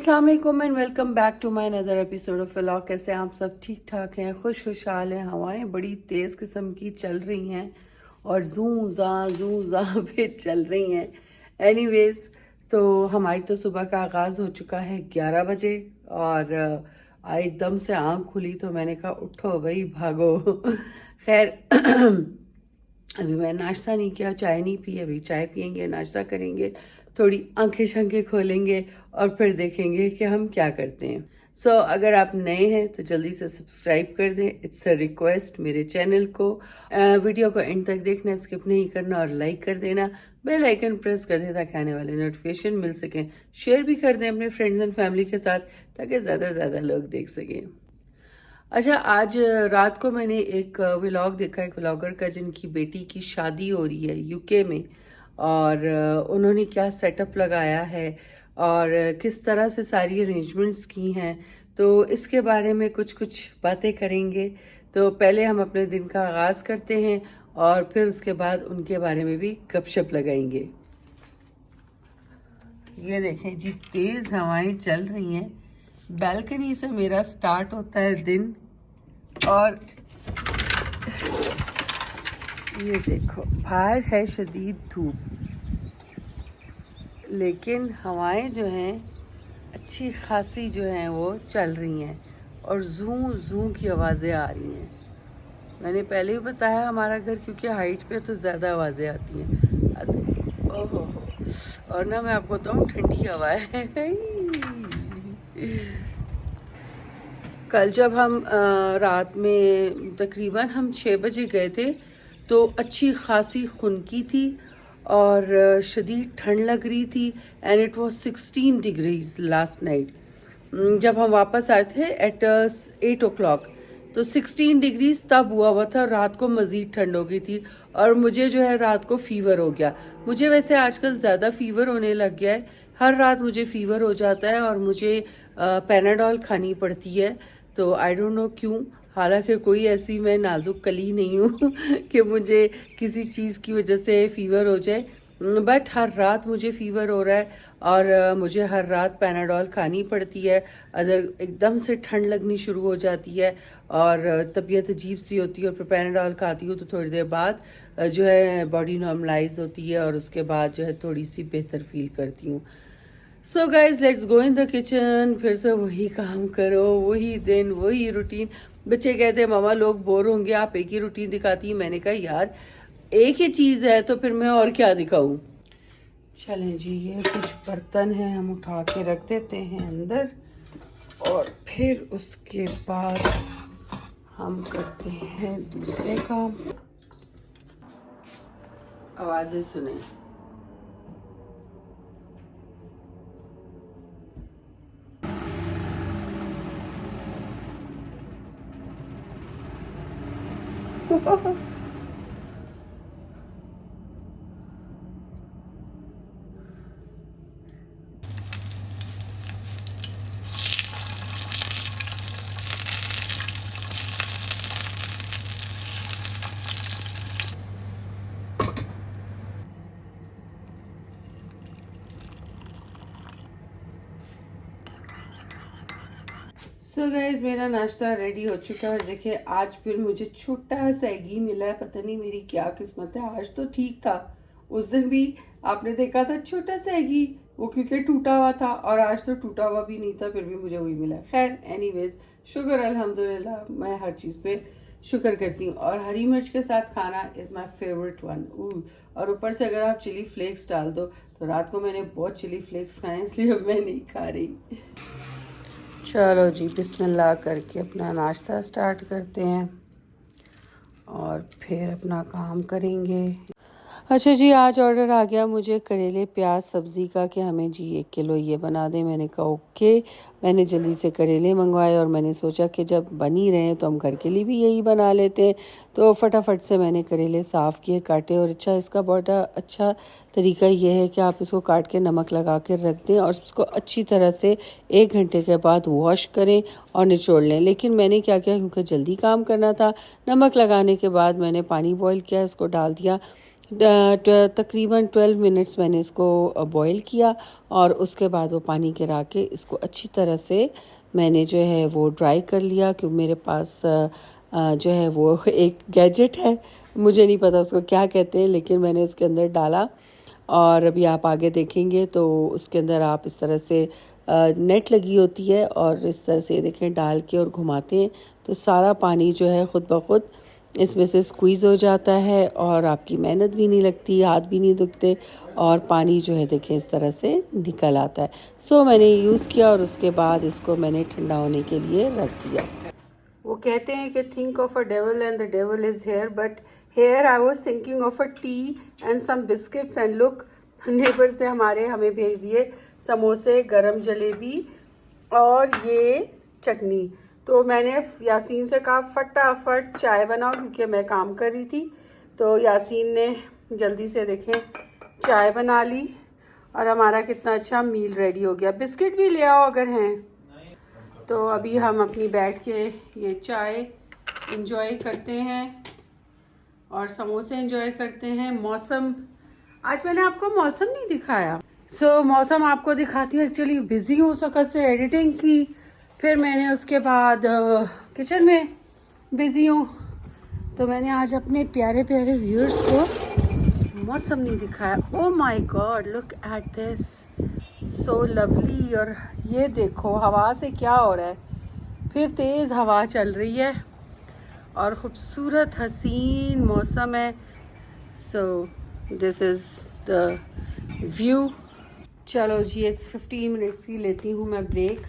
अस्सलाम वालेकुम and welcome back to my another episode of vlog. कैसे आप सब ठीक ठाक हैं, खुशहाल हैं। हवाएं बड़ी तेज़ किस्म की चल रही हैं और जू जा पे चल रही हैं। एनीवेज, तो हमारी तो सुबह का आगाज़ हो चुका है 11 बजे और एकदम से आँख खुली तो मैंने कहा उठो भाई भागो। खैर अभी मैं नाश्ता नहीं किया, चाय नहीं पी। अभी चाय पियेंगे, नाश्ता करेंगे, थोड़ी आंखें शंखें खोलेंगे और फिर देखेंगे कि हम क्या करते हैं। अगर आप नए हैं तो जल्दी से सब्सक्राइब कर दें, इट्स अ रिक्वेस्ट मेरे चैनल को। वीडियो को एंड तक देखना, स्किप नहीं करना और लाइक कर देना। बेल आइकन प्रेस कर दें ताकि आने वाले नोटिफिकेशन मिल सकें। शेयर भी कर दें अपने फ्रेंड्स एंड फैमिली के साथ ताकि ज़्यादा से ज़्यादा लोग देख सकें। अच्छा, आज रात को मैंने एक व्लॉग देखा, एक व्लॉगर का जिनकी बेटी की शादी हो रही है यूके में, और उन्होंने क्या सेटअप लगाया है और किस तरह से सारी अरेंजमेंट्स की हैं, तो इसके बारे में कुछ कुछ बातें करेंगे। तो पहले हम अपने दिन का आगाज़ करते हैं और फिर उसके बाद उनके बारे में भी गपशप लगाएंगे। ये देखें जी, तेज़ हवाएं चल रही हैं। बालकनी से मेरा स्टार्ट होता है दिन और ये देखो बाहर है शदीद धूप, लेकिन हवाएं जो हैं अच्छी खासी जो हैं वो चल रही हैं और जू जू की आवाज़ें आ रही हैं। मैंने पहले ही बताया हमारा घर क्योंकि हाइट पे तो ज़्यादा आवाज़ें आती हैं। ओहो, और ना मैं आपको बताऊँ ठंडी हवा है। कल जब हम रात में तकरीबन हम 6 बजे गए थे तो अच्छी खासी खुनकी थी और शदीद ठंड लग रही थी and it was 16 degrees last night. जब हम वापस आए थे एट 8 o'clock तो 16 डिग्रीज तब हुआ था। रात को मज़ीद ठंड हो गई थी और मुझे जो है रात को फ़ीवर हो गया। मुझे वैसे आजकल ज़्यादा फ़ीवर होने लग गया है, हर रात मुझे फ़ीवर हो जाता है और मुझे पैनाडोल खानी पड़ती है। तो आई डोंट नो क्यों, हालांकि कोई ऐसी मैं नाजुक कली नहीं हूँ कि मुझे किसी चीज़ की वजह से फ़ीवर हो जाए, बट हर रात मुझे फ़ीवर हो रहा है और मुझे हर रात पैनाडोल खानी पड़ती है। अगर एकदम से ठंड लगनी शुरू हो जाती है और तबीयत अजीब सी होती है और फिर पैनाडोल खाती हूँ तो थोड़ी देर बाद जो है बॉडी नॉर्मलाइज होती है और उसके बाद जो है थोड़ी सी बेहतर फील करती हूँ। So guys, let's go in the kitchen. फिर से वही काम करो, वही दिन, वही रूटीन। बच्चे कहते हैं मामा लोग बोर होंगे, आप एक ही रूटीन दिखाती हैं। मैंने कहा यार एक ही चीज़ है तो फिर मैं और क्या दिखाऊं। चलें जी, ये कुछ बर्तन हैं हम उठा के रख देते हैं अंदर और फिर उसके बाद हम करते हैं दूसरे काम। आवाज़ें सुने। सो गाइज, मेरा नाश्ता रेडी हो चुका है। देखिए आज फिर मुझे छोटा सा एगी मिला है, पता नहीं मेरी क्या किस्मत है। आज तो ठीक था, उस दिन भी आपने देखा था छोटा सा एगी, वो क्योंकि टूटा हुआ था, और आज तो टूटा हुआ भी नहीं था फिर भी मुझे वही मिला। खैर एनीवेज, शुक्र अल्हम्दुलिल्लाह, मैं हर चीज़ पे शुक्र करती हूँ। और हरी मिर्च के साथ खाना इज़ माई फेवरेट वन। और ऊपर से अगर आप चिली फ्लेक्स डाल दो, तो रात को मैंने बहुत चिली फ्लेक्स खाए इसलिए अब मैं नहीं खा रही। चलो जी, बिस्मिल्लाह करके अपना नाश्ता स्टार्ट करते हैं और फिर अपना काम करेंगे। अच्छा जी, आज ऑर्डर आ गया मुझे करेले प्याज सब्ज़ी का कि हमें जी 1 किलो ये बना दें। मैंने कहा ओके। मैंने जल्दी से करेले मंगवाए और मैंने सोचा कि जब बन ही रहे हैं तो हम घर के लिए भी यही बना लेते हैं। तो फटाफट से मैंने करेले साफ़ किए, काटे। और अच्छा, इसका बहुत अच्छा तरीका ये है कि आप इसको काट के नमक लगा के रख दें और उसको अच्छी तरह से 1 घंटे के बाद वॉश करें और निचोड़ लें। लेकिन मैंने क्या किया, क्योंकि जल्दी काम करना था, नमक लगाने के बाद मैंने पानी बॉईल किया, इसको डाल दिया तकरीबन 12 मिनट्स मैंने इसको बॉईल किया और उसके बाद वो पानी गिरा के इसको अच्छी तरह से मैंने जो है वो ड्राई कर लिया। क्योंकि मेरे पास जो है वो एक गैजेट है, मुझे नहीं पता उसको क्या कहते हैं, लेकिन मैंने उसके अंदर डाला और अभी आप आगे देखेंगे तो उसके अंदर आप इस तरह से नेट लगी होती है और इस तरह से देखें डाल के और घुमाते हैं तो सारा पानी जो है ख़ुद ब खुद इसमें से स्क्वीज़ हो जाता है और आपकी मेहनत भी नहीं लगती, हाथ भी नहीं दुखते और पानी जो है देखें इस तरह से निकल आता है। सो मैंने यूज़ किया और उसके बाद इसको मैंने ठंडा होने के लिए रख दिया। वो कहते हैं कि think of a devil and the devil is here, but here I was thinking of a tea and some biscuits and look, neighbour से हमारे हमें भेज दिए समोसे, गरम जलेबी और ये चटनी। तो मैंने यासीन से कहा फटाफट चाय बनाओ क्योंकि मैं काम कर रही थी। तो यासीन ने जल्दी से देखें चाय बना ली और हमारा कितना अच्छा मील रेडी हो गया। बिस्किट भी ले आओ अगर हैं। तो अभी हम अपनी बैठ के ये चाय एंजॉय करते हैं और समोसे एंजॉय करते हैं। मौसम, आज मैंने आपको मौसम नहीं दिखाया। मौसम आपको दिखाती हूँ। एक्चुअली बिज़ी हूँ उस वक़्त से, एडिटिंग की, फिर मैंने उसके बाद किचन में बिज़ी हूँ। तो मैंने आज अपने प्यारे प्यारे व्यूअर्स को मौसम नहीं दिखाया। Oh my God, look at this, so lovely. और ये देखो हवा से क्या हो रहा है, फिर तेज़ हवा चल रही है और ख़ूबसूरत हसीन मौसम है। So this is the view. चलो जी, एक 15 मिनट्स की लेती हूँ मैं ब्रेक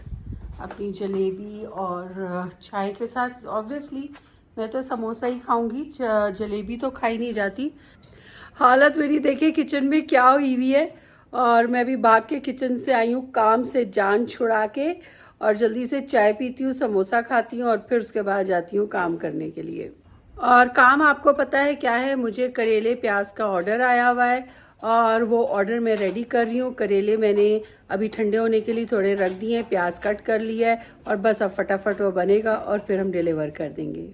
अपनी जलेबी और चाय के साथ। ऑब्वियसली मैं तो समोसा ही खाऊंगी, जलेबी तो खाई नहीं जाती। हालत मेरी देखिए किचन में क्या हुई हुई है। और मैं भी भाग के किचन से आई हूँ काम से जान छुड़ा के, और जल्दी से चाय पीती हूँ, समोसा खाती हूँ और फिर उसके बाद जाती हूँ काम करने के लिए। और काम आपको पता है क्या है, मुझे करेले प्याज का ऑर्डर आया हुआ है और वो ऑर्डर मैं रेडी कर रही हूँ। करेले मैंने अभी ठंडे होने के लिए थोड़े रख दिए हैं, प्याज कट कर लिया है और बस अब फटाफट वो बनेगा और फिर हम डिलीवर कर देंगे।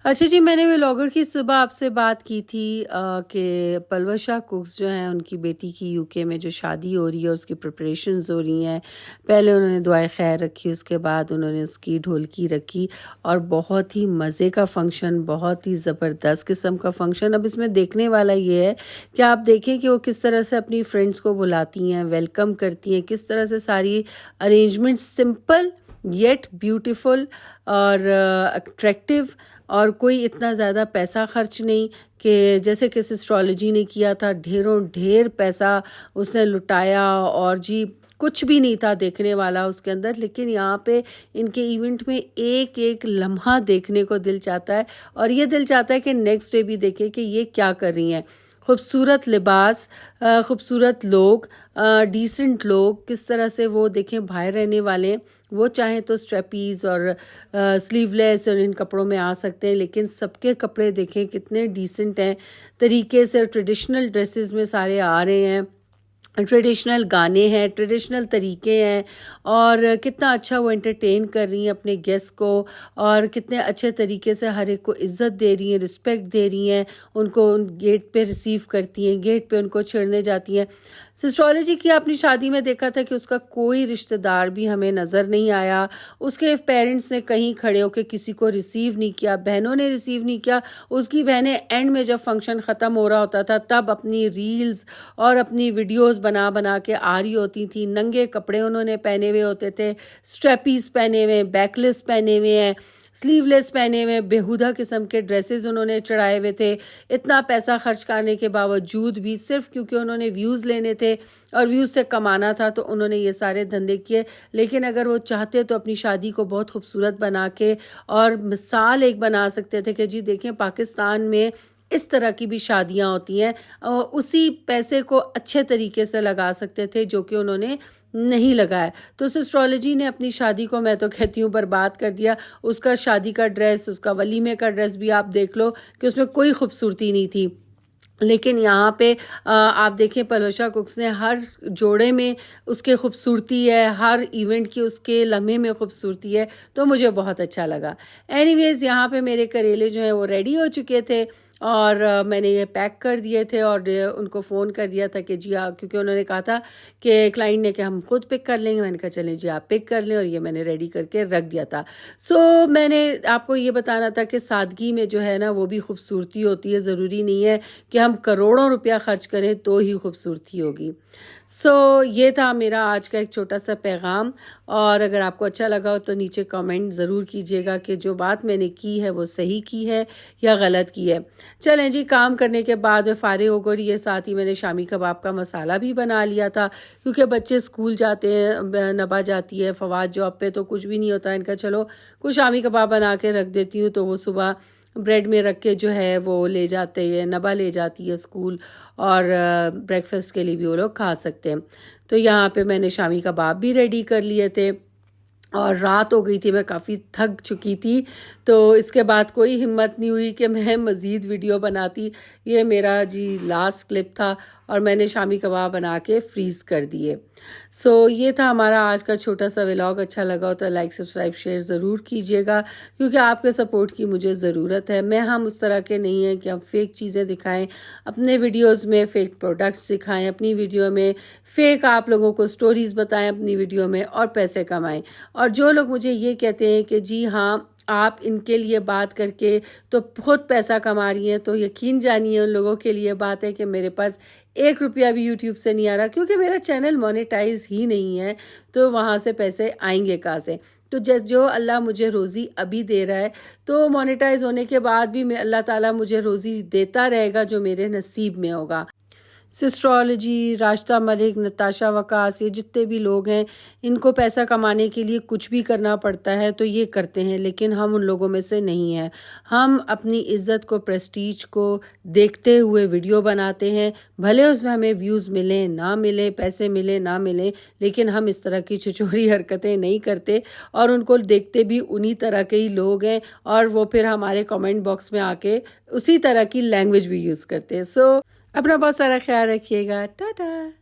अच्छा जी, मैंने व्लॉगर की सुबह आपसे बात की थी कि पलवशा कुक्स जो हैं उनकी बेटी की यूके में जो शादी हो रही है उसकी प्रिपरेशंस हो रही हैं। पहले उन्होंने दुआए खैर रखी, उसके बाद उन्होंने उसकी ढोलकी रखी और बहुत ही मज़े का फंक्शन, बहुत ही ज़बरदस्त किस्म का फंक्शन। अब इसमें देखने वाला ये है कि आप देखें कि वो किस तरह से अपनी फ्रेंड्स को बुलाती हैं, वेलकम करती हैं, किस तरह से सारी अरेंजमेंट सिंपल येट ब्यूटीफुल और अट्रैक्टिव, और कोई इतना ज़्यादा पैसा खर्च नहीं कि जैसे कि एस्ट्रोलॉजी ने किया था, ढेरों ढेर पैसा उसने लुटाया और जी कुछ भी नहीं था देखने वाला उसके अंदर। लेकिन यहाँ पे इनके इवेंट में एक एक लम्हा देखने को दिल चाहता है और ये दिल चाहता है कि नेक्स्ट डे भी देखे कि ये क्या कर रही हैं। खूबसूरत लिबास, खूबसूरत लोग, डिसेंट लोग, किस तरह से वो देखें बाहर रहने वाले, वो चाहें तो स्ट्रेपीज़ और स्लीवलेस और इन कपड़ों में आ सकते हैं, लेकिन सबके कपड़े देखें कितने डिसेंट हैं तरीके से। ट्रेडिशनल ड्रेसेस में सारे आ रहे हैं, ट्रेडिशनल गाने हैं, ट्रेडिशनल तरीके हैं और कितना अच्छा वो एंटरटेन कर रही हैं अपने गेस्ट को और कितने अच्छे तरीके से हर एक को इज़्ज़त दे रही हैं, रिस्पेक्ट दे रही हैं, उनको गेट पे रिसीव करती हैं, गेट पे उनको छेड़ने जाती हैं। एस्ट्रोलॉजी की अपनी शादी में देखा था कि उसका कोई रिश्तेदार भी हमें नज़र नहीं आया, उसके पेरेंट्स ने कहीं खड़े होकर किसी को रिसीव नहीं किया, बहनों ने रिसीव नहीं किया। उसकी बहनें एंड में जब फंक्शन ख़त्म हो रहा होता था तब अपनी रील्स और अपनी वीडियोस बना बना के आ रही होती थी। नंगे कपड़े उन्होंने पहने हुए होते थे, स्ट्रेपीज पहने हुए, बैकलेस पहने हुए हैं, स्लीवलेस पहने हुए, बेहुदा किस्म के ड्रेसेस उन्होंने चढ़ाए हुए थे। इतना पैसा खर्च करने के बावजूद भी सिर्फ क्योंकि उन्होंने व्यूज़ लेने थे और व्यूज़ से कमाना था तो उन्होंने ये सारे धंधे किए। लेकिन अगर वो चाहते तो अपनी शादी को बहुत खूबसूरत बना के और मिसाल एक बना सकते थे कि जी देखें पाकिस्तान में इस तरह की भी शादियां होती हैं, उसी पैसे को अच्छे तरीके से लगा सकते थे जो कि उन्होंने नहीं लगाया। तो उस एस्ट्रोलॉजी ने अपनी शादी को मैं तो कहती हूँ बर्बाद कर दिया। उसका शादी का ड्रेस, उसका वलीमे का ड्रेस भी आप देख लो कि उसमें कोई खूबसूरती नहीं थी। लेकिन यहाँ पे आप देखें पलवशा कुक्स ने हर जोड़े में उसके खूबसूरती है, हर इवेंट की उसके लम्हे में खूबसूरती है, तो मुझे बहुत अच्छा लगा। एनीवेज़ यहाँ पे मेरे करेले जो हैं वो रेडी हो चुके थे और मैंने ये पैक कर दिए थे और उनको फ़ोन कर दिया था कि जी आप, क्योंकि उन्होंने कहा था कि क्लाइंट ने कि हम खुद पिक कर लेंगे। मैंने कहा चलें जी आप पिक कर लें, और ये मैंने रेडी करके रख दिया था। सो मैंने आपको ये बताना था कि सादगी में जो है ना वो भी खूबसूरती होती है। ज़रूरी नहीं है कि हम करोड़ों रुपया खर्च करें तो ही खूबसूरती होगी। सो ये था मेरा आज का एक छोटा सा पैगाम, और अगर आपको अच्छा लगा हो तो नीचे कमेंट ज़रूर कीजिएगा कि जो बात मैंने की है वो सही की है या गलत की है। चलें जी, काम करने के बाद में फ़ारिग हो गई है, साथ ही मैंने शामी कबाब का मसाला भी बना लिया था, क्योंकि बच्चे स्कूल जाते हैं, नबा जाती है, फवाद जॉब पे, तो कुछ भी नहीं होता इनका। चलो कुछ शामी कबाब बना के रख देती हूँ, तो वो सुबह ब्रेड में रख के जो है वो ले जाते हैं, नबा ले जाती है स्कूल, और ब्रेकफास्ट के लिए भी वो लोग खा सकते हैं। तो यहाँ पे मैंने शामी कबाब भी रेडी कर लिए थे, और रात हो गई थी, मैं काफ़ी थक चुकी थी, तो इसके बाद कोई हिम्मत नहीं हुई कि मैं मज़ीद वीडियो बनाती। ये मेरा जी लास्ट क्लिप था, और मैंने शामी कबाब बना के फ्रीज़ कर दिए। सो ये था हमारा आज का छोटा सा व्लॉग। अच्छा लगा हो तो लाइक सब्सक्राइब शेयर ज़रूर कीजिएगा, क्योंकि आपके सपोर्ट की मुझे ज़रूरत है। मैं हम उस तरह के नहीं हैं कि हम फेक चीज़ें दिखाएं, अपने वीडियोस में फेक प्रोडक्ट्स दिखाएं, अपनी वीडियो में फेक आप लोगों को स्टोरीज़ बताएं अपनी वीडियो में, और पैसे कमाएं। और जो लोग मुझे ये कहते हैं कि जी हाँ आप इनके लिए बात करके तो खुद पैसा कमा रही हैं, तो यकीन जानिए उन लोगों के लिए बात है कि मेरे पास 1 रुपया भी यूट्यूब से नहीं आ रहा, क्योंकि मेरा चैनल मोनेटाइज ही नहीं है, तो वहाँ से पैसे आएंगे कहाँ से। तो जो अल्लाह मुझे रोज़ी अभी दे रहा है, तो मोनेटाइज होने के बाद भी अल्लाह ताला मुझे रोज़ी देता रहेगा जो मेरे नसीब में होगा। सिस्ट्रोलॉजी, राशिदा मलिक, नताशा वकास, ये जितने भी लोग हैं, इनको पैसा कमाने के लिए कुछ भी करना पड़ता है तो ये करते हैं, लेकिन हम उन लोगों में से नहीं हैं। हम अपनी इज़्ज़त को, प्रेस्टीज को देखते हुए वीडियो बनाते हैं, भले उसमें हमें व्यूज़ मिलें ना मिलें, पैसे मिले ना मिलें, लेकिन हम इस तरह की छिछोरी हरकतें नहीं करते, और उनको देखते भी उन्हीं तरह के ही लोग हैं, और वो फिर हमारे कमेंट बॉक्स में आके उसी तरह की लैंग्वेज भी यूज़ करते हैं। सो अपना बहुत सारा ख्याल रखिएगा। टाटा।